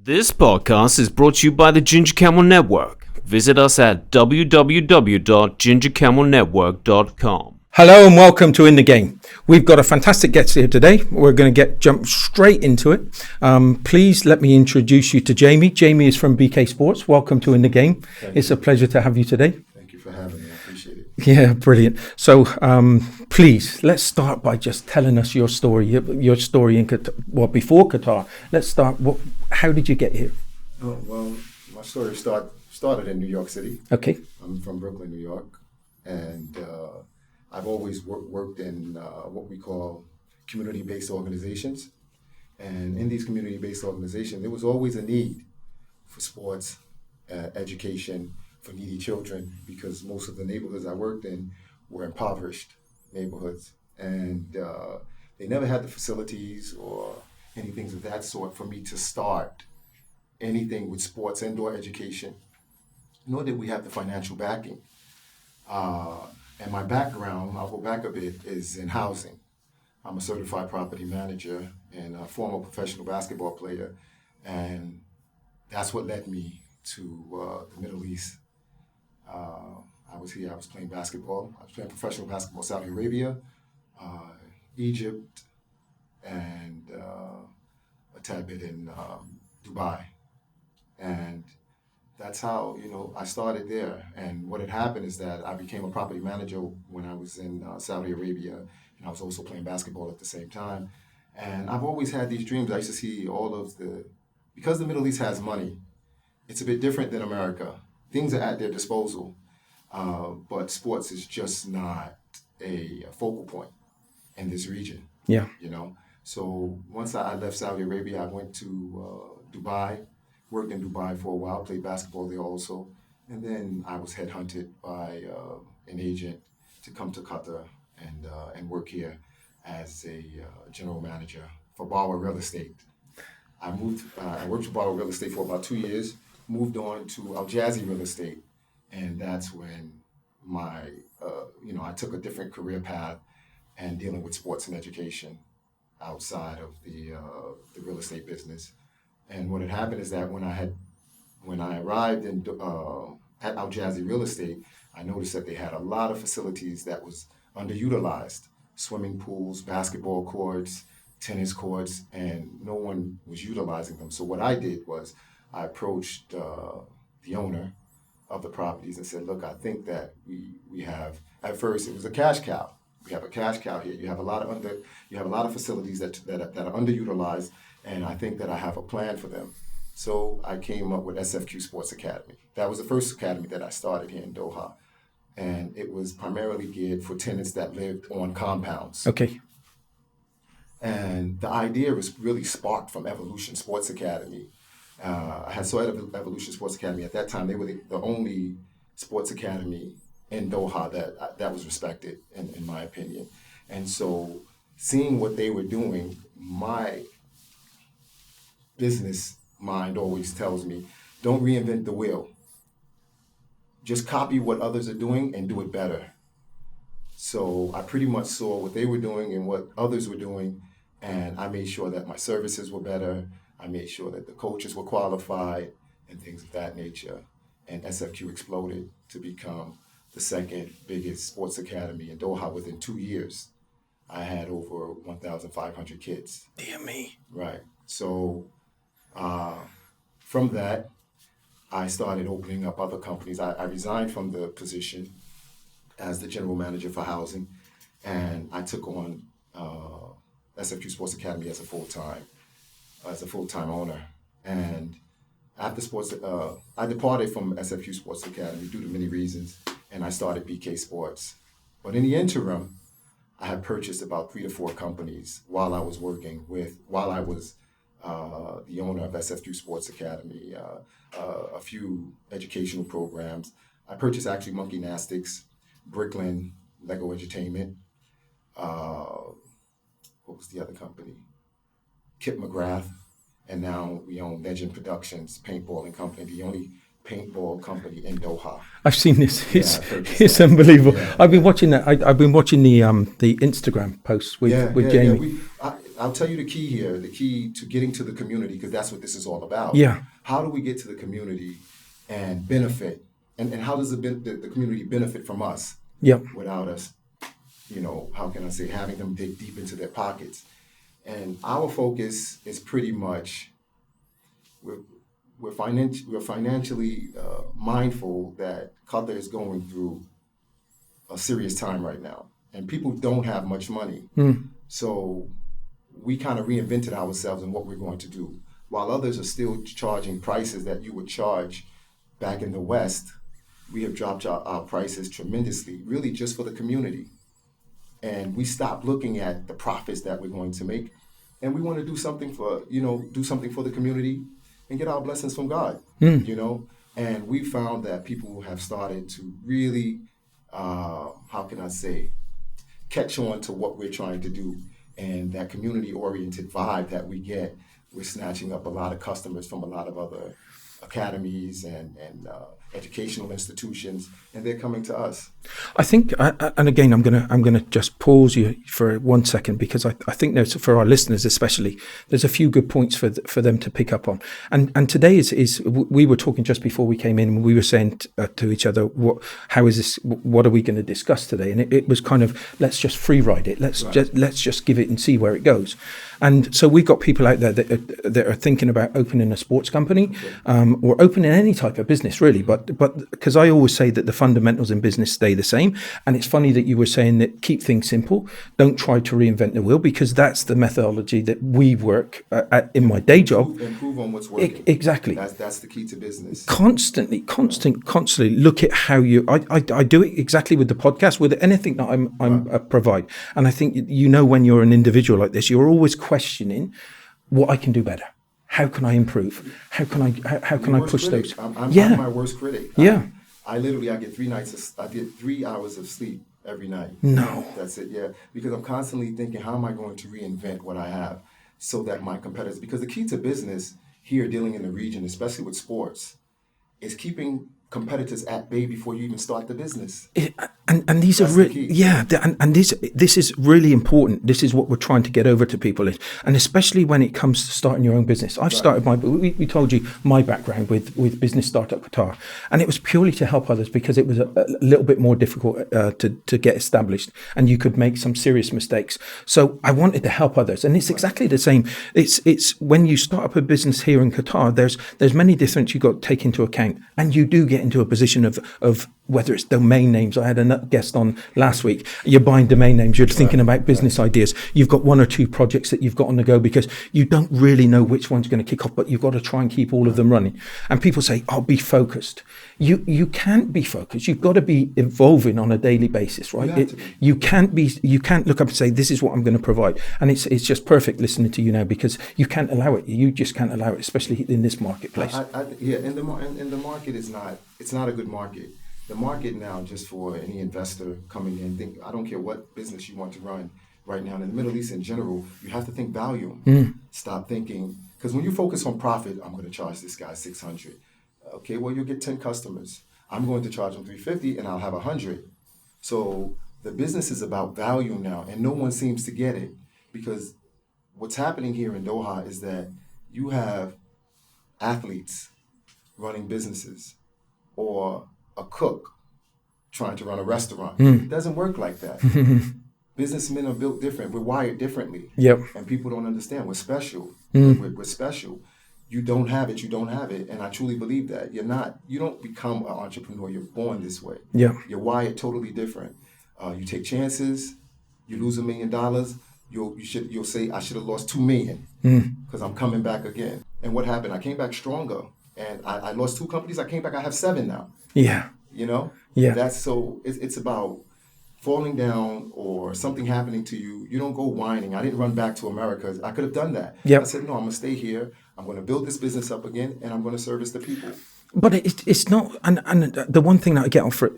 This podcast is brought to you by the Ginger Camel Network. Visit us at www.gingercamelnetwork.com. Hello and welcome to In the Game. We've got a fantastic guest here today. We're going to jump straight into it. Please let me introduce you to Jamie. Jamie is from BK Sports. Welcome to In the Game. It's a pleasure to have you today. Thank you for having me. I appreciate it. Yeah, brilliant. So please, let's start by just telling us your story. Your story in Qatar, before Qatar. Let's start. How did you get here? Oh, well, my story started in New York City. Okay. I'm from Brooklyn, New York, and I've always worked in what we call community-based organizations. And in these community-based organizations, there was always a need for sports, education, for needy children, because most of the neighborhoods I worked in were impoverished neighborhoods. And they never had the facilities or anything of that sort for me to start anything with sports, indoor education, nor did we have the financial backing. And my background, I'll go back a bit, is in housing. I'm a certified property manager and a former professional basketball player. And that's what led me to the Middle East. I was here, I was playing basketball. I was playing professional basketball in Saudi Arabia, Egypt, and a tad bit in Dubai. And that's how, I started there. And what had happened is that I became a property manager when I was in Saudi Arabia, and I was also playing basketball at the same time. And I've always had these dreams. I used to see because the Middle East has money, it's a bit different than America. Things are at their disposal, but sports is just not a focal point in this region. Yeah. So once I left Saudi Arabia, I went to Dubai, worked in Dubai for a while, played basketball there also. And then I was headhunted by an agent to come to Qatar and work here as a general manager for Bauer Real Estate. I worked for Bauer Real Estate for about 2 years, moved on to Al Jazzy Real Estate. And that's when I took a different career path and dealing with sports and education outside of the real estate business. And what had happened is that when I arrived at Al Jazzy Real Estate, I noticed that they had a lot of facilities that was underutilized: swimming pools, basketball courts, tennis courts, and no one was utilizing them. So what I did was I approached the owner of the properties and said, look, I think that we have, at first it was a cash cow. We have a cash cow here. You have a lot of facilities that are underutilized, and I think that I have a plan for them. So I came up with SFQ Sports Academy. That was the first academy that I started here in Doha, and it was primarily geared for tenants that lived on compounds. Okay. And the idea was really sparked from Evolution Sports Academy. I had saw Evolution Sports Academy at that time. They were the only sports academy in Doha that was respected, in my opinion. And so seeing what they were doing, my business mind always tells me, don't reinvent the wheel. Just copy what others are doing and do it better. So I pretty much saw what they were doing and what others were doing, and I made sure that my services were better. I made sure that the coaches were qualified and things of that nature. And SFQ exploded to become the second biggest sports academy in Doha within 2 years. I had over 1,500 kids. Dear me. Right. So from that, I started opening up other companies. I resigned from the position as the general manager for housing, and I took on SFQ Sports Academy as a full-time owner. And after sports, I departed from SFQ Sports Academy due to many reasons, and I started BK Sports. But in the interim, I had purchased about 3 to 4 companies while I was the owner of SFQ Sports Academy, a few educational programs. I purchased actually Monkey Gymnastics, Bricklin, Lego Entertainment. What was the other company? Kip McGrath. And now we own Legend Productions, paintballing company, the only paintball company in Doha. I've seen this. It's unbelievable. Yeah. I've been watching that. I've been watching the Instagram posts with Jamie. Yeah. I'll tell you the key here, the key to getting to the community, because that's what this is all about. Yeah. How do we get to the community and benefit? And how does the community benefit from us? Yep. Without us, how can I say, having them dig deep into their pockets? And our focus is pretty much, we're financially mindful that Qatar is going through a serious time right now, and people don't have much money. So we kind of reinvented ourselves and what we're going to do. While others are still charging prices that you would charge back in the West, we have dropped our prices tremendously, really just for the community. And we stopped looking at the profits that we're going to make, and we want to do something for the community and get our blessings from God. And we found that people have started to really, how can I say, catch on to what we're trying to do, and that community-oriented vibe that we get. We're snatching up a lot of customers from a lot of other academies and educational institutions, and they're coming to us. I think, and again, I'm gonna just pause you for 1 second, because I think there's, for our listeners especially, there's a few good points for them to pick up on. And today is we were talking just before we came in, and we were saying to each other, how is this? What are we going to discuss today? And it was kind of, let's just free ride it. Let's just give it and see where it goes. And so we've got people out there that are thinking about opening a sports company, or opening any type of business, really. But because I always say that the fundamentals in business stay the same. And it's funny that you were saying that keep things simple. Don't try to reinvent the wheel, because that's the methodology that we work in my day job. Improve on what's working. Exactly. That's the key to business. Constantly look at how you. I do it exactly with the podcast, with anything that I provide. And I think when you're an individual like this, you're always questioning what I can do better. How can I improve? How can I push critic. those? I'm my worst critic. I get 3 nights. I get 3 hours of sleep every night. No, that's it. Yeah, because I'm constantly thinking, how am I going to reinvent what I have so that my competitors? Because the key to business here, dealing in the region, especially with sports, is keeping competitors at bay before you even start the business. And these That's are this is really important. This is what we're trying to get over to people, and especially when it comes to starting your own business. I've started we told you my background with Business Startup Qatar, and it was purely to help others, because it was a little bit more difficult to get established, and you could make some serious mistakes. So I wanted to help others, and it's exactly the same. It's when you start up a business here in Qatar, there's many different you've got to take into account, and you do get into a position of whether it's domain names. I had a guest on last week. You're buying domain names. You're thinking about business ideas. You've got 1 or 2 projects that you've got on the go, because you don't really know which one's going to kick off, but you've got to try and keep all of them running. And people say, "Oh, be focused." You can't be focused. You've got to be evolving on a daily basis, right? You can't look up and say, "This is what I'm going to provide." And it's just perfect listening to you now, because you can't allow it. You just can't allow it, especially in this marketplace. In the market it's not a good market. The market now, just for any investor coming in, I don't care what business you want to run right now. In the Middle East in general, you have to think value. Stop thinking, because when you focus on profit, I'm going to charge this guy $600. Okay, well, you'll get 10 customers. I'm going to charge them $350, and I'll have 100. So the business is about value now, and no one seems to get it, because what's happening here in Doha is that you have athletes running businesses, or a cook trying to run a restaurant. It doesn't work like that. Businessmen are built different. We're wired differently. Yep. And people don't understand. We're special. We're special. You don't have it. And I truly believe that. You don't become an entrepreneur. You're born this way. Yeah. You're wired totally different. You take chances. You lose $1 million. You'll say, I should have lost 2 million, because I'm coming back again. And what happened? I came back stronger. And I lost 2 companies. I came back. I have 7 now. Yeah. Yeah. That's so. It's about falling down or something happening to you. You don't go whining. I didn't run back to America. I could have done that. Yep. I said, no, I'm gonna stay here. I'm gonna build this business up again, and I'm gonna service the people. But it's not. And the one thing that I get off it.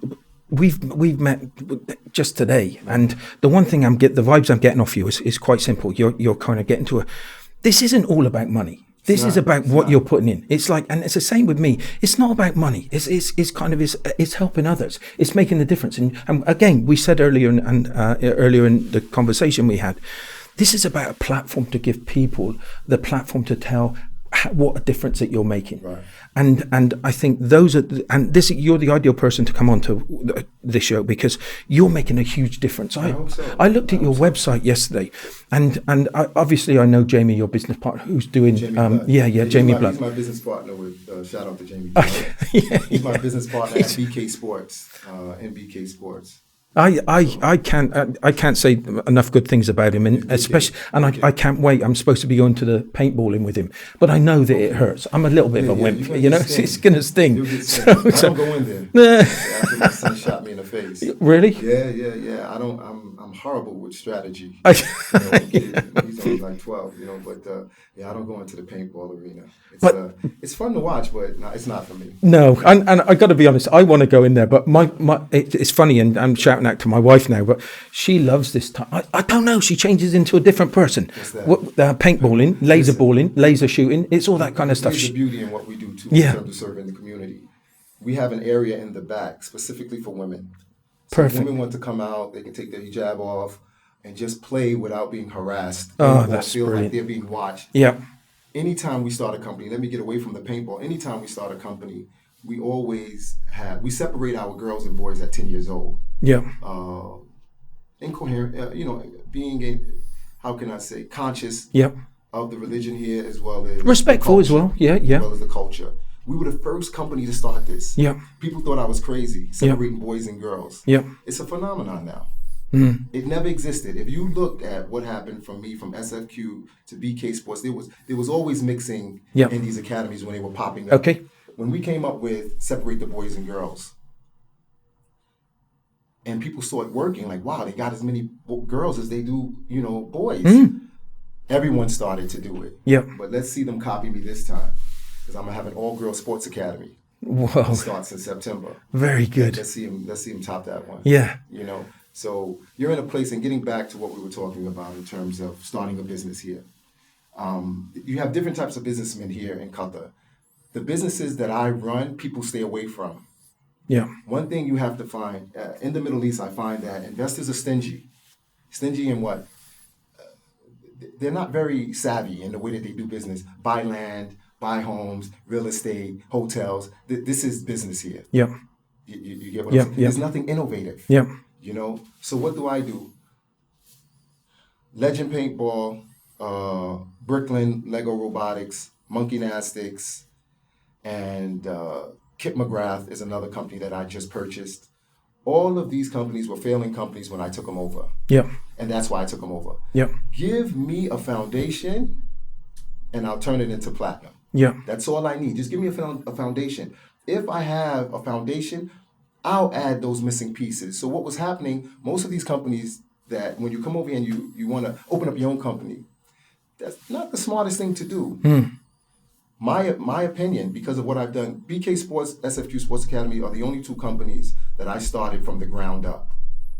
We've met just today, and the one thing the vibes I'm getting off you is quite simple. You're kind of getting to this isn't all about money. This is about what you're putting in. It's like, and it's the same with me. It's not about money. It's helping others. It's making the difference. And again, we said earlier in the conversation we had, This is about a platform to give people the platform to tell what a difference that you're making. Right. And I think those are, you're the ideal person to come on to this show, because you're making a huge difference. I hope so. I looked at your website yesterday, and obviously I know Jamie, your business partner, who's doing, Jamie Jamie Blood. He's my business partner with, shout out to Jamie Blood. He's my business partner at BK Sports, in BK Sports. I can't say enough good things about him, and especially, and I can't wait. I'm supposed to be going to the paintballing with him, but I know that it hurts. I'm a little bit of a wimp, it's going to sting. I don't go in there. After my son shot me in the face. Really? Yeah. I'm horrible with strategy. He's only like 12, but I don't go into the paintball arena. It's fun to watch, but it's not for me. No, and I got to be honest, I want to go in there, but it's funny, and I'm shouting out to my wife now, but she loves this time. I don't know, she changes into a different person. What's that? Paintballing, laser balling, laser shooting, it's all that kind of stuff. There's the beauty in what we do too, in terms of serving the community. We have an area in the back specifically for women. So Perfect. if women want to come out, they can take their hijab off and just play without being harassed. Oh, or that's feel brilliant. like they're being watched. Yeah. Anytime we start a company, let me get away from the paintball. Anytime we start a company, we separate our girls and boys at 10 years old. Yeah. Incoherent, being how can I say, conscious Yeah. of the religion here, as well as Respectful the as well. culture, Yeah. as well as the culture. We were the first company to start this. Yeah. People thought I was crazy, separating boys and girls. Yeah. It's a phenomenon now. Mm. It never existed. If you looked at what happened from SFQ to BK Sports, there was always mixing in these academies when they were popping up. Okay. When we came up with separate the boys and girls, and people saw it working, like, wow, they got as many girls as they do, boys. Mm. Everyone started to do it. Yeah. But let's see them copy me this time, because I'm gonna have an all-girls sports academy. Whoa. It starts in September. Very good. Let's see them top that one. Yeah. So you're in a place, and getting back to what we were talking about in terms of starting a business here. You have different types of businessmen here in Qatar. The businesses that I run, people stay away from. Yeah. One thing you have to find, in the Middle East, I find that investors are stingy. Stingy in what? They're not very savvy in the way that they do business. Buy land, buy homes, real estate, hotels. This is business here. Yeah. You get what I'm saying? There's nothing innovative. Yeah. So what do I do? Legend Paintball, Brooklyn, Lego Robotics, Monkey Gymnastics, and Kip McGrath is another company that I just purchased. All of these companies were failing companies when I took them over. Yeah. And that's why I took them over. Yeah. Give me a foundation, and I'll turn it into platinum. Yeah. That's all I need. Just give me a foundation. If I have a foundation, I'll add those missing pieces. So what was happening, most of these companies that when you come over here and you want to open up your own company, that's not the smartest thing to do. My opinion, because of what I've done, BK Sports, SFQ Sports Academy are the only two companies that I started from the ground up,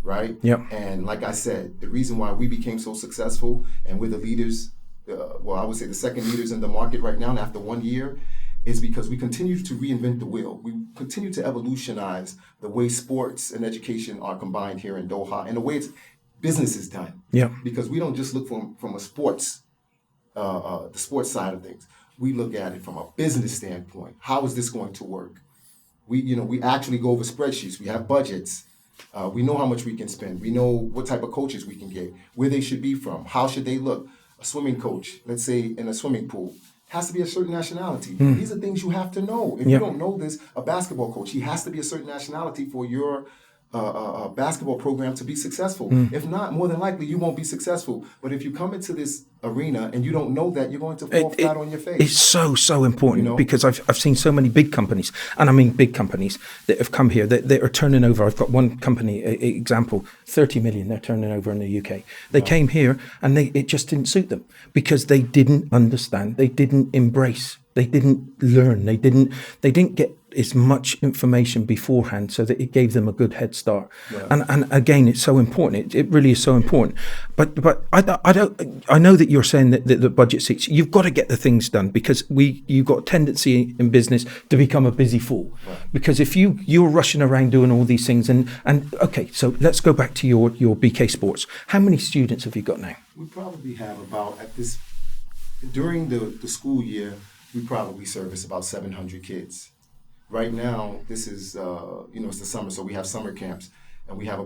right? Yep. And like I said, the reason why we became so successful and we're the leaders, I would say the second leaders in the market right now, and after 1 year, is because we continue to reinvent the wheel. We continue to evolutionize the way sports and education are combined here in Doha, and the way business is done. Yeah. Because we don't just look from a sports, the sports side of things. We look at it from a business standpoint. How is this going to work? We actually go over spreadsheets. We have budgets. We know how much we can spend. We know what type of coaches we can get, where they should be from, how should they look. A swimming coach, let's say in a swimming pool, has to be a certain nationality. These are things you have to know. If you don't know this, a basketball coach, he has to be a certain nationality for your basketball program to be successful. If not, more than likely you won't be successful. But if you come into this arena and you don't know that, you're going to fall flat on your face. It's so important because I've seen so many big companies, and I mean big companies that have come here that are turning over. I've got one company example, 30 million they're turning over in the UK. They came here and it just didn't suit them because they didn't understand, they didn't embrace, they didn't learn, they didn't get as much information beforehand so that it gave them a good head start. And again, it's so important. It really is so important. But I know that you're saying that the budget seats, you've got to get the things done, because you've got a tendency in business to become a busy fool. Because if you're rushing around doing all these things, and okay, so let's go back to your BK Sports. How many students have you got now? We probably have about, during the school year, we probably service about 700 kids. Right now, this is, it's the summer, so we have summer camps, and we have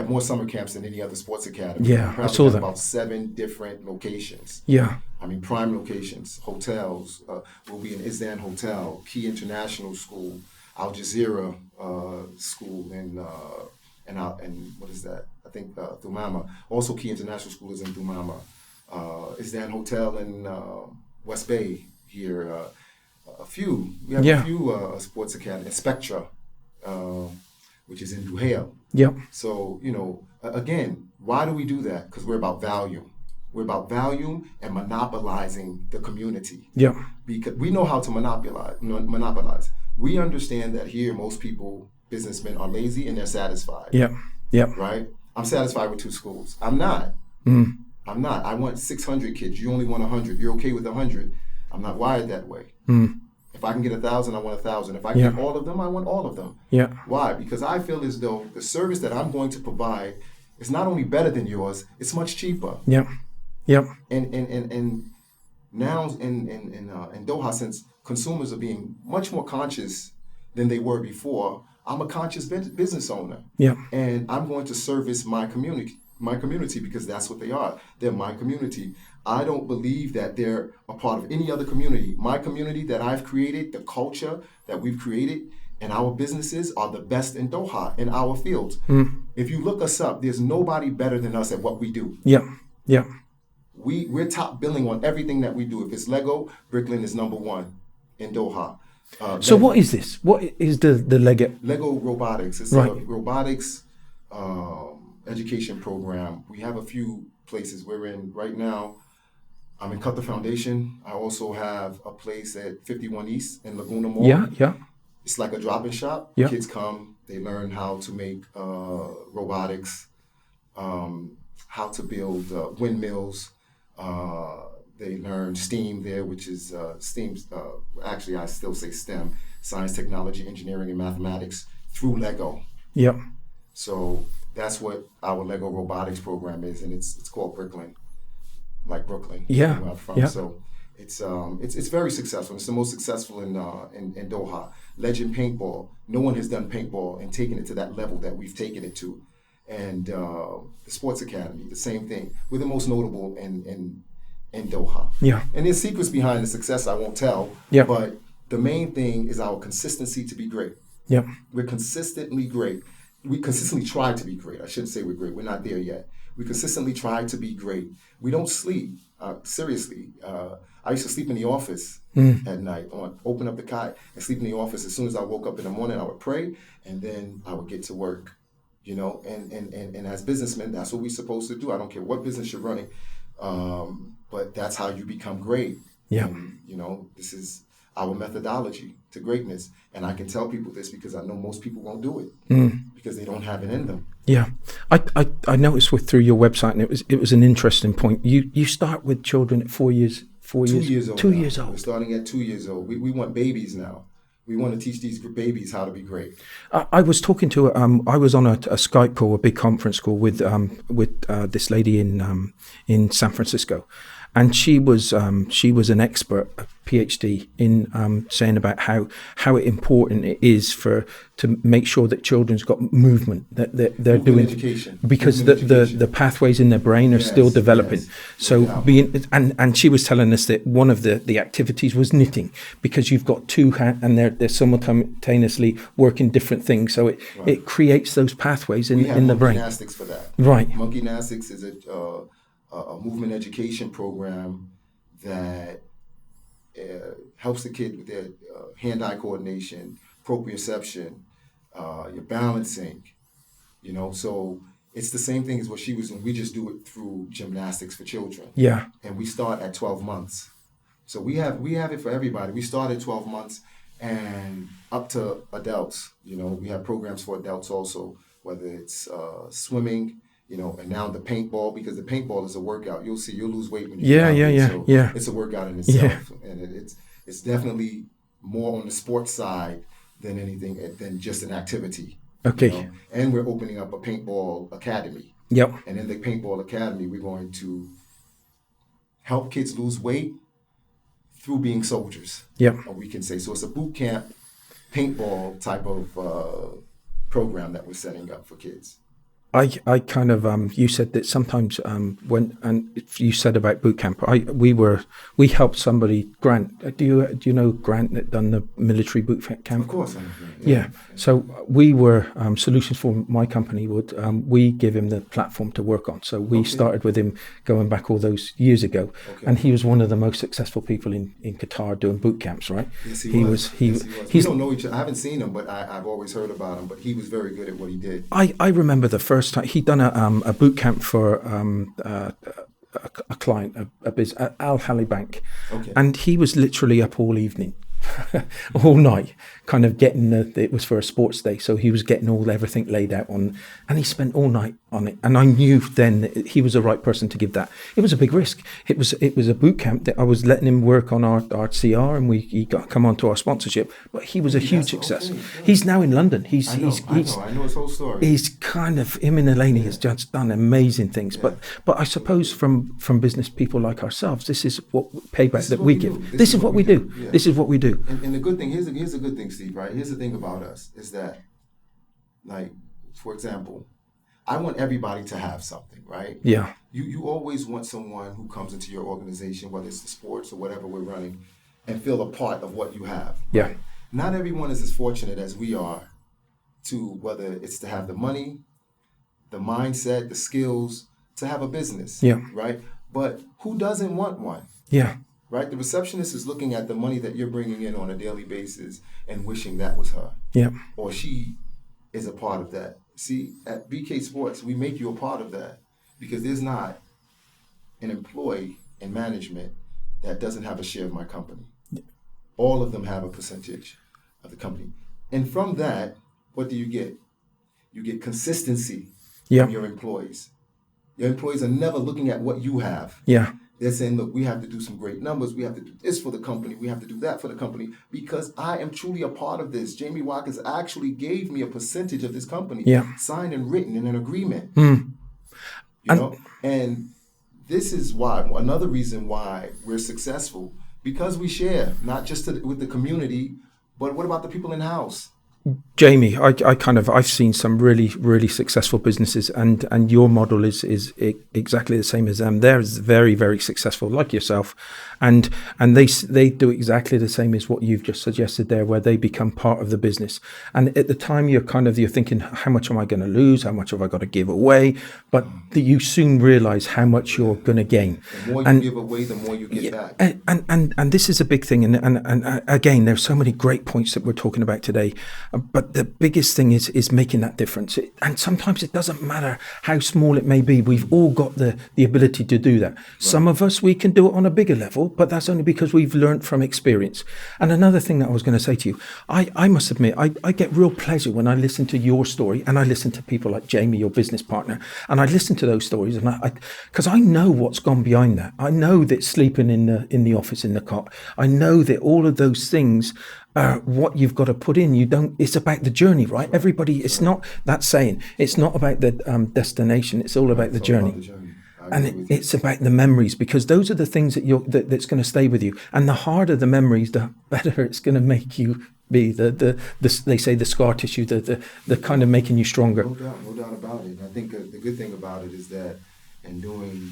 more summer camps than any other sports academy. Yeah, we I saw that. About 7 different locations. Yeah. I mean, prime locations, hotels. We'll be in Isdan Hotel, Key International School, Al Jazeera School, and what is that? I think Thumama. Also, Key International School is in Thumama. Isdan Hotel in West Bay here. We have a few sports academies. Spectra, which is in Duhail. Yep. So, again, why do we do that? Because we're about value. We're about value and monopolizing the community. Yeah. Because we know how to monopolize. We understand that here most people, businessmen, are lazy and they're satisfied. Yeah. Yeah. Right? I'm satisfied with 2 schools. I'm not. I'm not. I want 600 kids. You only want 100. You're okay with 100. I'm not wired that way. If I can get 1,000, I want 1,000. If I can get all of them, I want all of them. Yeah. Why? Because I feel as though the service that I'm going to provide is not only better than yours, it's much cheaper. Yeah. Yeah. And now in Doha, since consumers are being much more conscious than they were before, I'm a conscious business owner. Yeah. And I'm going to service my community because that's what they are. They're my community. I don't believe that they're a part of any other community. My community that I've created, the culture that we've created, and our businesses are the best in Doha, in our fields. If you look us up, there's nobody better than us at what we do. Yeah. Yeah. We're top billing on everything that we do. If it's Lego, Bricklin is number 1 in Doha. So what is this? What is the Lego? Lego Robotics. It's a robotics education program. We have a few places we're in right now. I'm in Qatar Foundation. I also have a place at 51 East in Laguna Mall. Yeah, yeah. It's like a drop-in shop. Yeah. Kids come, they learn how to make robotics, how to build windmills. They learn STEAM there, which is STEAM. Actually, I still say STEM: science, technology, engineering, and mathematics through Lego. Yep. So that's what our Lego robotics program is, and it's called Bricklin, like Brooklyn. Yeah. Where I'm from. Yeah. So it's very successful. It's the most successful in Doha. Legend Paintball. No one has done paintball and taken it to that level that we've taken it to. And the Sports Academy, the same thing. We're the most notable in Doha. Yeah. And there's secrets behind the success I won't tell. Yeah. But the main thing is our consistency to be great. Yeah. We're consistently great. We consistently try to be great. I shouldn't say we're great. We're not there yet. We consistently try to be great. We don't sleep. Seriously. I used to sleep in the office at night, open up the cot and sleep in the office. As soon as I woke up in the morning, I would pray, and then I would get to work. You know, and as businessmen, that's what we're supposed to do. I don't care what business you're running, but that's how you become great. Yeah. And, this is our methodology to greatness. And I can tell people this because I know most people won't do it because they don't have it in them. Yeah, I noticed through your website, and it was an interesting point. You start with children at 4 years. 2 years old. 2 now. years old. We're starting at 2 years old. We want babies now. We want to teach these babies how to be great. I was talking to I was on a Skype call, a big conference call with this lady in San Francisco, and she was an expert, a PhD in saying about how important it is to make sure that children's got movement, that they're doing education. Because the pathways in their brain are still developing. Yes, so and she was telling us that one of the activities was knitting, because you've got two hands and they're simultaneously working different things. So it creates those pathways in the brain. We have Monkey Gymnastics for that. Right. Monkey Gymnastics is a movement education program that helps the kid with their hand-eye coordination, proprioception, your balancing, so it's the same thing as what she was doing. We just do it through gymnastics for children. And we start at 12 months. So we have it for everybody. We start at 12 months, and up to adults. We have programs for adults also, whether it's swimming, and now the paintball, because the paintball is a workout. You'll lose weight when you get out there. So it's a workout in itself, and it's definitely more on the sports side than anything, than just an activity. Okay. And we're opening up a paintball academy. Yep. And in the paintball academy, we're going to help kids lose weight through being soldiers. Yep. Or we can say, so it's a boot camp paintball type of program that we're setting up for kids. I kind of you said that sometimes if you said about boot camp, we helped somebody, Grant. Do you know Grant that done the military boot camp? Of course, yeah. So we were Solutions for my company we give him the platform to work on. So we started with him going back all those years ago, and he was one of the most successful people in Qatar doing boot camps, right? Yes, he was. He we don't know each other. I haven't seen him, but I've always heard about him. But he was very good at what he did. I remember the first time he'd done a boot camp for a client, a business, Al Hali Bank, and he was literally up all evening, all night, kind of getting it was for a sports day, so he was getting everything laid out on, and he spent all night on it. And I knew then that he was the right person to give that. It was a big risk. It was a boot camp that I was letting him work on our CR, and he got come onto our sponsorship. But he was a huge success. He's now in London. I know his whole story. He's kind of him and Elaine has just done amazing things. But I suppose from business people like ourselves, this is what payback that we give. This is what we do. Yeah. This is what we do. And the good thing, here's a good thing, Steve, right? Here's the thing about us is that, like, for example, I want everybody to have something, right? Yeah. You always want someone who comes into your organization, whether it's the sports or whatever we're running, and feel a part of what you have. Yeah. Right? Not everyone is as fortunate as we are to, whether it's to have the money, the mindset, the skills to have a business. Yeah. Right? But who doesn't want one? Yeah. Right? The receptionist is looking at the money that you're bringing in on a daily basis and wishing that was her. Yeah. Or she is a part of that. See, at BK Sports, we make you a part of that because there's not an employee in management that doesn't have a share of my company. All of them have a percentage of the company. And from that, what do you get? You get consistency from your employees. Your employees are never looking at what you have. Yeah. They're saying, look, we have to do some great numbers. We have to do this for the company. We have to do that for the company because I am truly a part of this. Jamie Watkins actually gave me a percentage of this company, signed and written in an agreement. And this is why, another reason why we're successful, because we share, not just with the community, but what about the people in the house? Jamie, I've seen some really, really successful businesses, and your model is exactly the same as them. They're very, very successful, like yourself, and they do exactly the same as what you've just suggested there, where they become part of the business. And at the time, you're thinking, how much am I going to lose? How much have I got to give away? But you soon realize how much you're going to gain. The more you give away, the more you get back. And this is a big thing. And again, there's so many great points that we're talking about today. But the biggest thing is making that difference. And sometimes it doesn't matter how small it may be. We've all got the ability to do that. Right. Some of us, we can do it on a bigger level, but that's only because we've learned from experience. And another thing that I was going to say to you, I must admit, I get real pleasure when I listen to your story and I listen to people like Jamie, your business partner, and I listen to those stories and because I know what's gone behind that. I know that sleeping in the office in the cot, I know that all of those things what you've got to put in. It's about the journey, right? Everybody, it's not that saying, it's not about the destination, it's all about the journey. And it's about the memories, because those are the things that's going to stay with you. And the harder the memories, the better it's going to make you be. They say the scar tissue, the kind of making you stronger. No doubt about it. I think the good thing about it is that in doing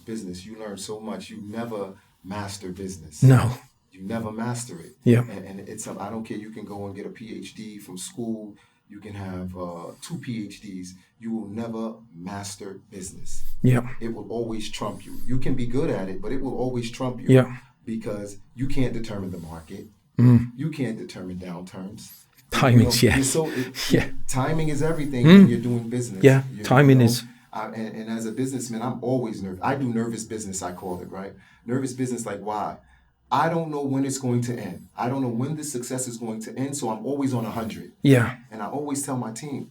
business, you learn so much. You never master business. No. You never master it. Yeah. And it's I don't care. You can go and get a PhD from school. You can have 2 PhDs. You will never master business. Yeah. It will always trump you. You can be good at it, but it will always trump you. Yeah. Because you can't determine the market. You can't determine downturns. Timing, Timing is everything when you're doing business. Yeah. Timing is. And as a businessman, I'm always nervous. I do nervous business, I call it, right? Nervous business, like why? I don't know when it's going to end. I don't know when this success is going to end, so I'm always on 100. Yeah. And I always tell my team,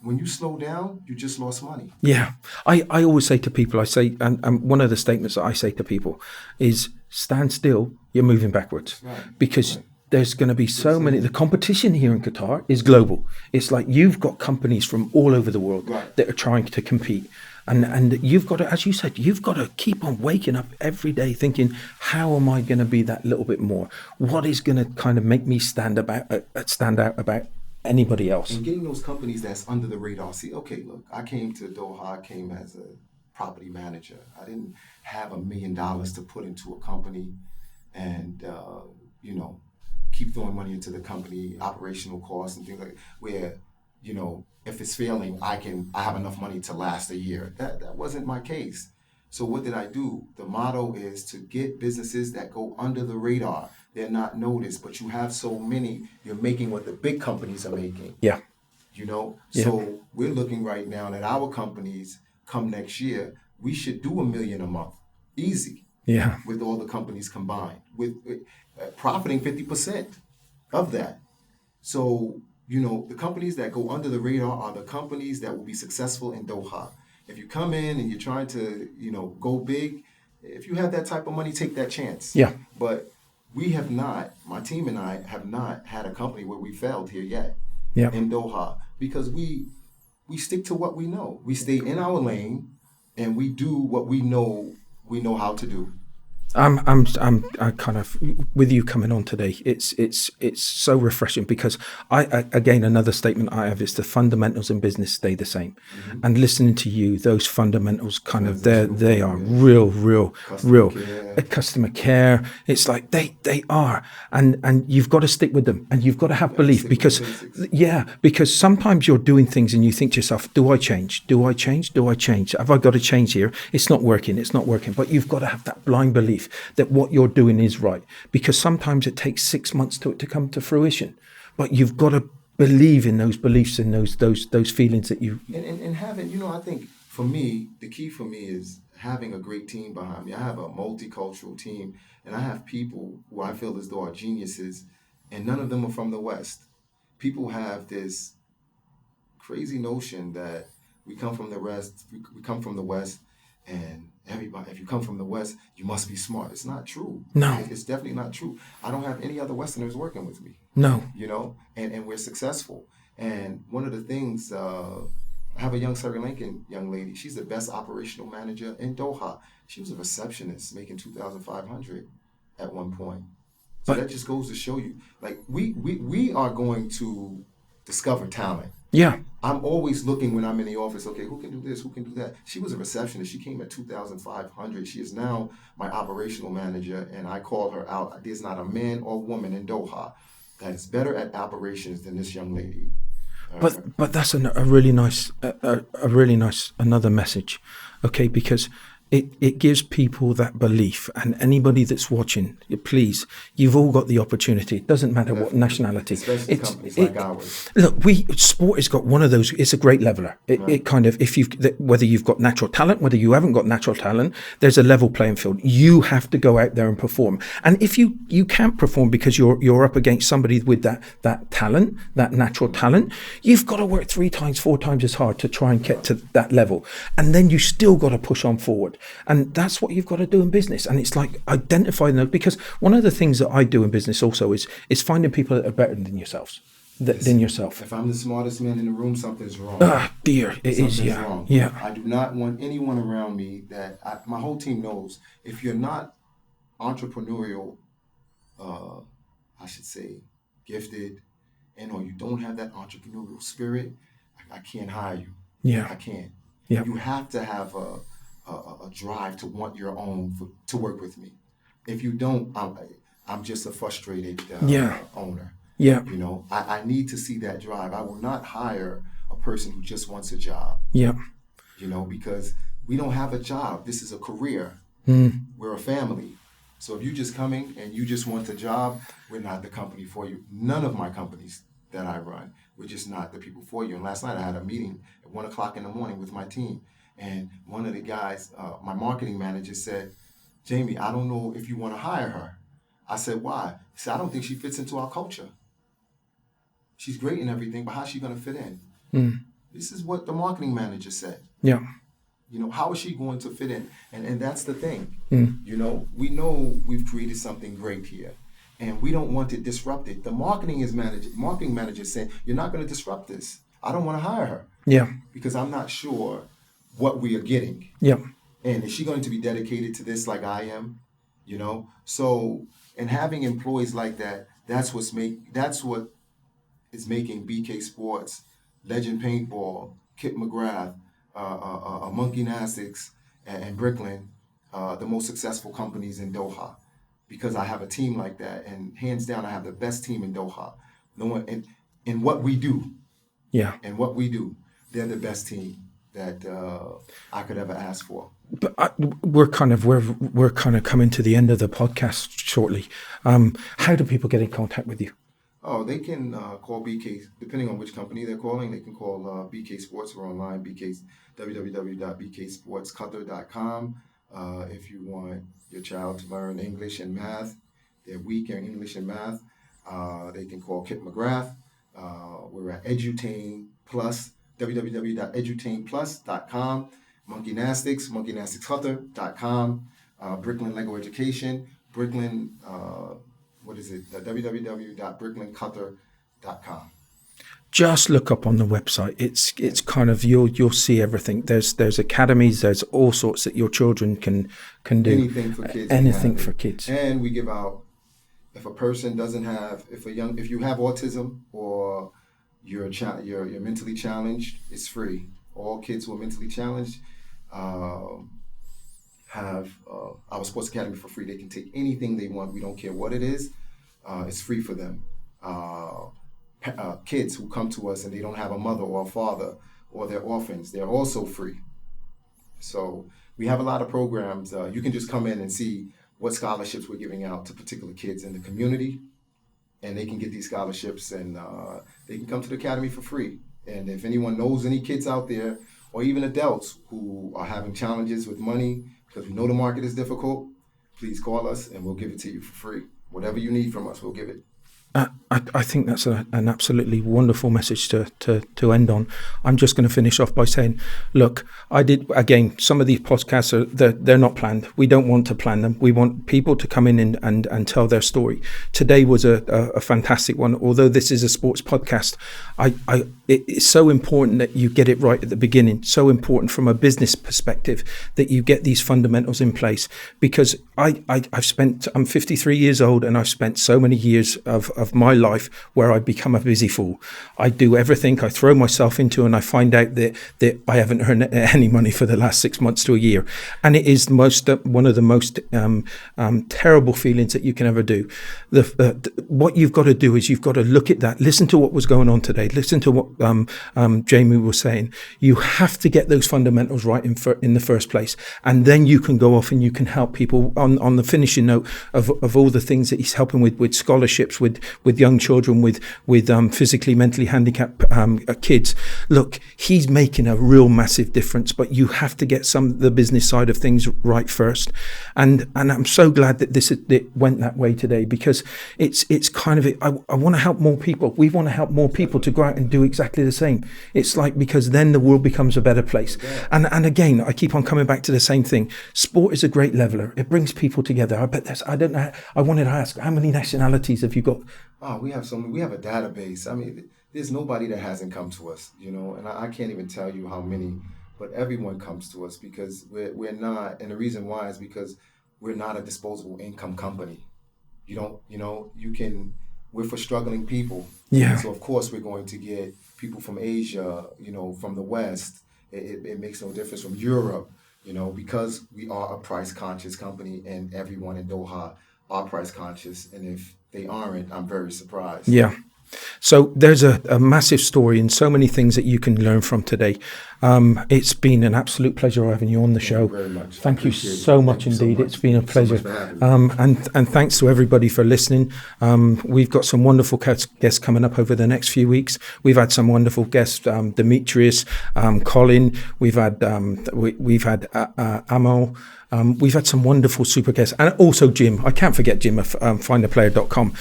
when you slow down, you just lost money. Yeah. I always say to people, I say, and one of the statements that I say to people is stand still, you're moving backwards. Right. Because there's going to be so many, the competition here in Qatar is global. It's like you've got companies from all over the world Right. that are trying to compete. And you've got to, as you said, you've got to keep on waking up every day thinking, how am I going to be that little bit more? What is going to kind of make me stand out about anybody else? And getting those companies that's under the radar. See, okay, look, I came to Doha, I came as a property manager. I didn't have $1 million to put into a company and, keep throwing money into the company, operational costs and things like that, where, if it's failing, I have enough money to last a year. That wasn't my case. So what did I do? The motto is to get businesses that go under the radar. They're not noticed, but you have so many, you're making what the big companies are making. Yeah. Yeah. So we're looking right now that our companies come next year, we should do $1 million a month. Easy. Yeah. With all the companies combined, with profiting 50% of that. So, the companies that go under the radar are the companies that will be successful in Doha. If you come in and you're trying to, go big, if you have that type of money, take that chance. Yeah. But we have not, my team and I have not had a company where we failed here yet in Doha, because we stick to what we know. We stay in our lane and we do what we know how to do. I'm kind of with you coming on today. It's so refreshing because I again, another statement I have is the fundamentals in business stay the same. Mm-hmm. And listening to you, those fundamentals kind of they are real customer care. It's like they are, and you've got to stick with them and you've got to have belief because sometimes you're doing things and you think to yourself, do I change? Have I got to change here? It's not working. But you've got to have that blind belief that what you're doing is right, because sometimes it takes 6 months to come to fruition, but you've got to believe in those beliefs and those feelings that you and having, I think for me, the key for me is having a great team behind me. I have a multicultural team and I have people who I feel as though are geniuses, and none of them are from the West. People have this crazy notion that we come from the West and everybody, if you come from the West, you must be smart. It's not true. No. It's definitely not true. I don't have any other Westerners working with me. No. And we're successful. And one of the things, I have a young Sri Lankan young lady. She's the best operational manager in Doha. She was a receptionist making $2,500 at one point. So that just goes to show you, like, we are going to discover talent. Yeah. I'm always looking when I'm in the office, okay, who can do this, who can do that? She was a receptionist. She came at $2,500. She is now my operational manager, and I call her out. There's not a man or woman in Doha that is better at operations than this young lady. But that's a really nice another message, okay? Because it gives people that belief, and anybody that's watching, please, you've all got the opportunity. It doesn't matter what nationality. Especially companies like ours. Look, sport has got one of those. It's a great leveler. It kind of, whether you've got natural talent, whether you haven't got natural talent, there's a level playing field. You have to go out there and perform. And if you can't perform because you're up against somebody with that talent, that natural talent, you've got to work 3 times, 4 times as hard to try and get to that level. And then you still got to push on forward. And that's what you've got to do in business. And it's like identifying those, because one of the things that I do in business also is finding people that are better than yourselves. Than yourself. If I'm the smartest man in the room, something's wrong. Dear, it is. Yeah, wrong. Yeah. I do not want anyone around me my whole team knows, if you're not entrepreneurial, I should say, gifted, or you don't have that entrepreneurial spirit, I can't hire you. Yeah. I can't. Yeah. You have to have a drive to want your own to work with me. If you don't, I'm just a frustrated owner. Yeah. I need to see that drive. I will not hire a person who just wants a job. Yeah. Because we don't have a job. This is a career. We're a family. So if you just coming and you just want a job, we're not the company for you. None of my companies that I run, we're just not the people for you. And last night I had a meeting at 1:00 in the morning with my team. And one of the guys, my marketing manager, said, Jamie, I don't know if you want to hire her. I said, why? He said, I don't think she fits into our culture. She's great in everything, but how's she going to fit in? This is what the marketing manager said. Yeah. You know, how is she going to fit in? And that's the thing. You know we've created something great here, and we don't want to disrupt it. The marketing manager said, you're not going to disrupt this. I don't want to hire her. Yeah. Because I'm not sure what we are getting. Yeah. And is she going to be dedicated to this like I am? You know? So, and having employees like that, that's what is making BK Sports, Legend Paintball, Kit McGrath, Monkey Gymnastics, and Bricklin, the most successful companies in Doha, because I have a team like that, and hands down, I have the best team in Doha. No one in what we do. Yeah. And what we do, they're the best team that I could ever ask for. But we're kind of coming to the end of the podcast shortly. How do people get in contact with you? Oh, they can call BK, depending on which company they're calling. They can call BK Sports. We're online, www.bksportsqatar.com. If you want your child to learn English and math, they're weak in English and math, they can call Kit McGrath. We're at Edutain Plus, www.edutainplus.com. Monkey Gymnastics, monkeygymnasticsqatar.com. Bricklin Lego Education, Bricklin, www.bricklinqatar.com. Just look up on the website. It's kind of you'll see everything. There's academies. There's all sorts that your children can do. Anything for kids. Anything for kids. And we give out, if a person doesn't have, if you have autism or you're mentally challenged, it's free. All kids who are mentally challenged have our sports academy for free. They can take anything they want. We don't care what it is. It's free for them. Kids who come to us and they don't have a mother or a father or they're orphans, they're also free. So we have a lot of programs. You can just come in and see what scholarships we're giving out to particular kids in the community, and they can get these scholarships, and they can come to the academy for free. And if anyone knows any kids out there, or even adults who are having challenges with money, because we know the market is difficult, please call us and we'll give it to you for free. Whatever you need from us, we'll give it. I think that's an absolutely wonderful message to end on. I'm just going to finish off by saying, look, some of these podcasts they're not planned. We don't want to plan them. We want people to come in and tell their story. Today was a fantastic one. Although this is a sports podcast, it's so important that you get it right at the beginning. So important from a business perspective that you get these fundamentals in place, because I'm 53 years old, and I've spent so many years of my life where I become a busy fool. I do everything, I throw myself into, and I find out that I haven't earned any money for the last 6 months to a year. And it is one of the most terrible feelings that you can ever do. What you've got to do is you've got to look at that, listen to what was going on today, listen to what Jamie was saying. You have to get those fundamentals right in the first place, and then you can go off and you can help people on the finishing note of all the things that he's helping with scholarships, with young children, with physically, mentally handicapped kids. Look, he's making a real massive difference, but you have to get the business side of things right first. And I'm so glad that it went that way today, because it's kind of, I want to help more people. We want to help more people to go out and do exactly the same. It's like, because then the world becomes a better place. And again, I keep on coming back to the same thing. Sport is a great leveler. It brings people together. I bet I don't know. I wanted to ask, how many nationalities have you got? Oh, we have we have a database. I mean, there's nobody that hasn't come to us, and I can't even tell you how many, but everyone comes to us, because we're not, and the reason why is because we're not a disposable income company. We're for struggling people. Yeah. So of course we're going to get people from Asia, from the West. It makes no difference, from Europe, because we are a price conscious company, and everyone in Doha are price conscious. And if they aren't, I'm very surprised. Yeah. So there's a massive story and so many things that you can learn from today. It's been an absolute pleasure having you on the show. Very much. Thank you Appreciate it. so Thank much you so indeed. much. It's been a Thank you so pleasure. much for having me. And thanks to everybody for listening. We've got some wonderful guests coming up over the next few weeks. We've had some wonderful guests, Demetrius, Colin. We've had Amal. We've had some wonderful super guests, and also Jim. I can't forget Jim of findaplayer.com.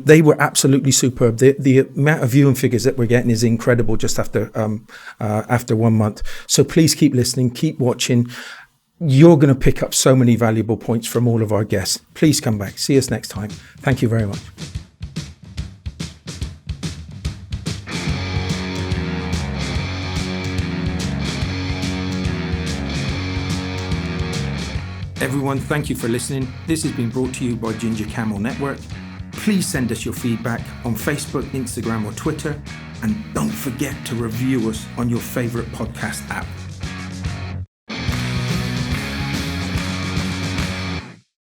They were absolutely superb. The amount of viewing figures that we're getting is incredible just after 1 month. So please keep listening, keep watching. You're going to pick up so many valuable points from all of our guests. Please come back. See us next time. Thank you very much. Everyone, thank you for listening. This has been brought to you by Ginger Camel Network. Please send us your feedback on Facebook, Instagram or Twitter. And don't forget to review us on your favorite podcast app.